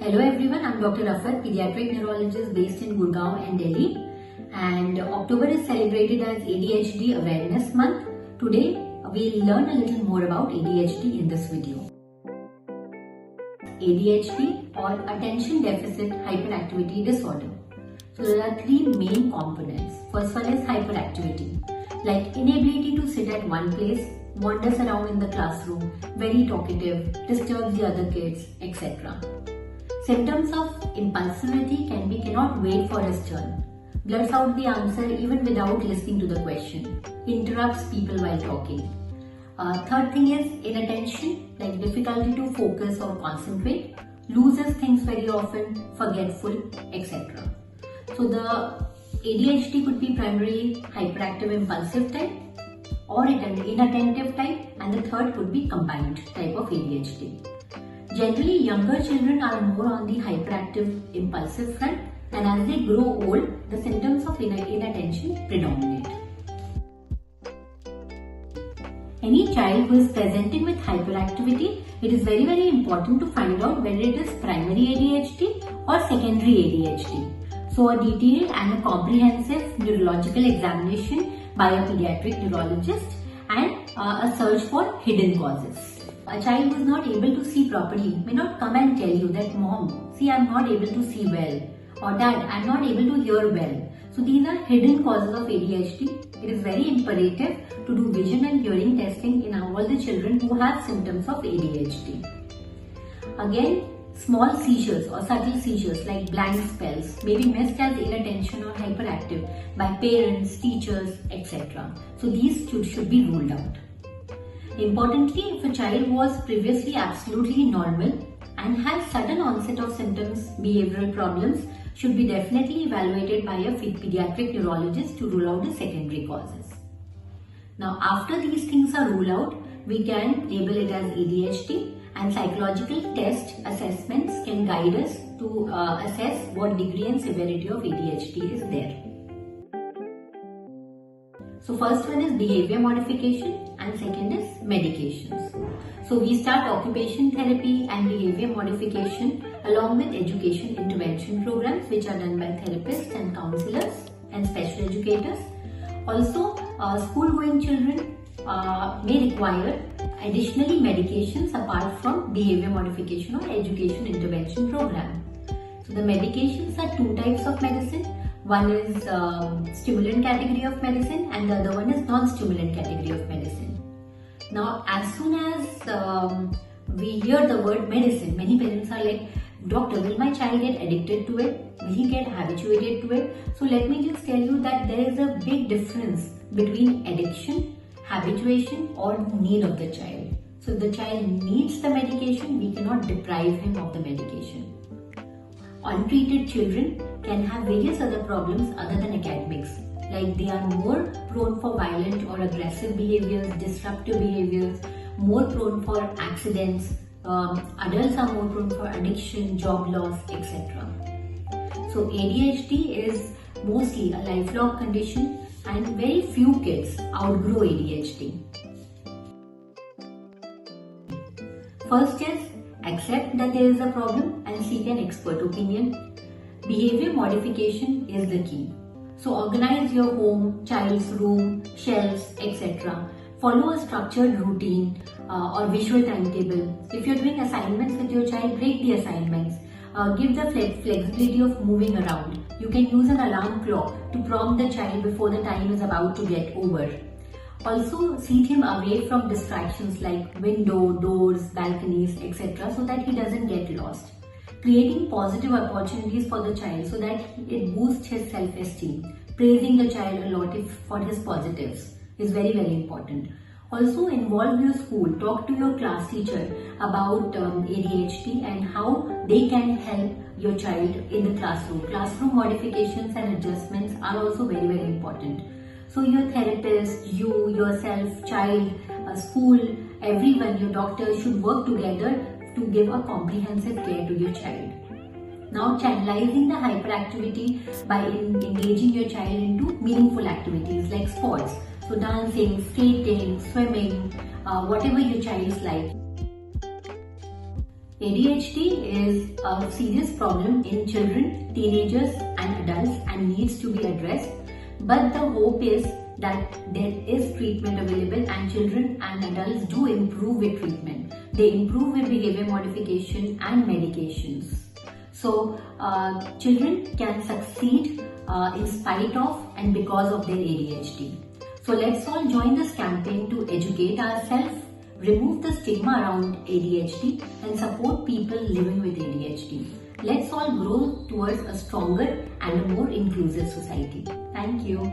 Hello everyone, I'm Dr. Rafat, pediatric neurologist based in Gurgaon and Delhi. And October is celebrated as ADHD Awareness Month. Today, we'll learn a little more about ADHD in this video. ADHD or Attention Deficit Hyperactivity Disorder. So there are three main components. First one is hyperactivity, like inability to sit at one place, wanders around in the classroom, very talkative, disturbs the other kids, etc. Symptoms of impulsivity can be cannot wait for his turn, blurts out the answer even without listening to the question, interrupts people while talking. Third thing is inattention, like difficulty to focus or concentrate, loses things very often, forgetful, etc. So the ADHD could be primarily hyperactive impulsive type or inattentive type, and the third could be combined type of ADHD. Generally, younger children are more on the hyperactive impulsive front, and as they grow old, the symptoms of inattention predominate. Any child who is presenting with hyperactivity, it is very important to find out whether it is primary ADHD or secondary ADHD. So a detailed and a comprehensive neurological examination by a pediatric neurologist and a search for hidden causes. A child who is not able to see properly may not come and tell you that, "Mom, see, I'm not able to see well," or "Dad, I'm not able to hear well." So these are hidden causes of ADHD. It is very imperative to do vision and hearing testing in all the children who have symptoms of ADHD. Again, small seizures or subtle seizures like blank spells may be missed as inattention or hyperactive by parents, teachers, etc. So these should be ruled out. Importantly, if a child was previously absolutely normal and has sudden onset of symptoms, behavioral problems, should be definitely evaluated by a pediatric neurologist to rule out the secondary causes. Now, after these things are ruled out, we can label it as ADHD, and psychological test assessments can guide us to assess what degree and severity of ADHD is there. So first one is behavior modification and second is medications. So we start occupation therapy and behavior modification along with education intervention programs which are done by therapists and counselors and special educators. Also, school-going children may require additionally medications apart from behavior modification or education intervention program. So the medications are two types of medicine. One is stimulant category of medicine and the other one is non-stimulant category of medicine. Now, as soon as we hear the word medicine, many parents are like, "Doctor, will my child get addicted to it? Will he get habituated to it?" So let me just tell you that there is a big difference between addiction, habituation or need of the child. So if the child needs the medication, we cannot deprive him of the medication. Untreated children can have various other problems other than academics, like they are more prone for violent or aggressive behaviors, disruptive behaviors, more prone for accidents, adults are more prone for addiction, job loss, etc. So ADHD is mostly a lifelong condition and very few kids outgrow ADHD. First is accept that there is a problem and seek an expert opinion. Behavior modification is the key. So organize your home, child's room, shelves, etc. Follow a structured routine or visual timetable. If you're doing assignments with your child, break the assignments. Give the flexibility of moving around. You can use an alarm clock to prompt the child before the time is about to get over. Also, seat him away from distractions like window, doors, balconies, etc. so that he doesn't get lost. Creating positive opportunities for the child so that it boosts his self-esteem. Praising the child a lot for his positives is very important. Also, involve your school. Talk to your class teacher about ADHD and how they can help your child in the classroom. Classroom modifications and adjustments are also very important. So your therapist, you, yourself, child, school, everyone, your doctor should work together to give a comprehensive care to your child. Now, channelizing the hyperactivity by engaging your child into meaningful activities like sports. So dancing, skating, swimming, whatever your child is like. ADHD is a serious problem in children, teenagers and adults and needs to be addressed. But the hope is that there is treatment available and children and adults do improve with treatment. They improve with behavior modification and medications. So children can succeed in spite of and because of their ADHD. So let's all join this campaign to educate ourselves, remove the stigma around ADHD and support people living with ADHD. Let's all grow towards a stronger and a more inclusive society. Thank you.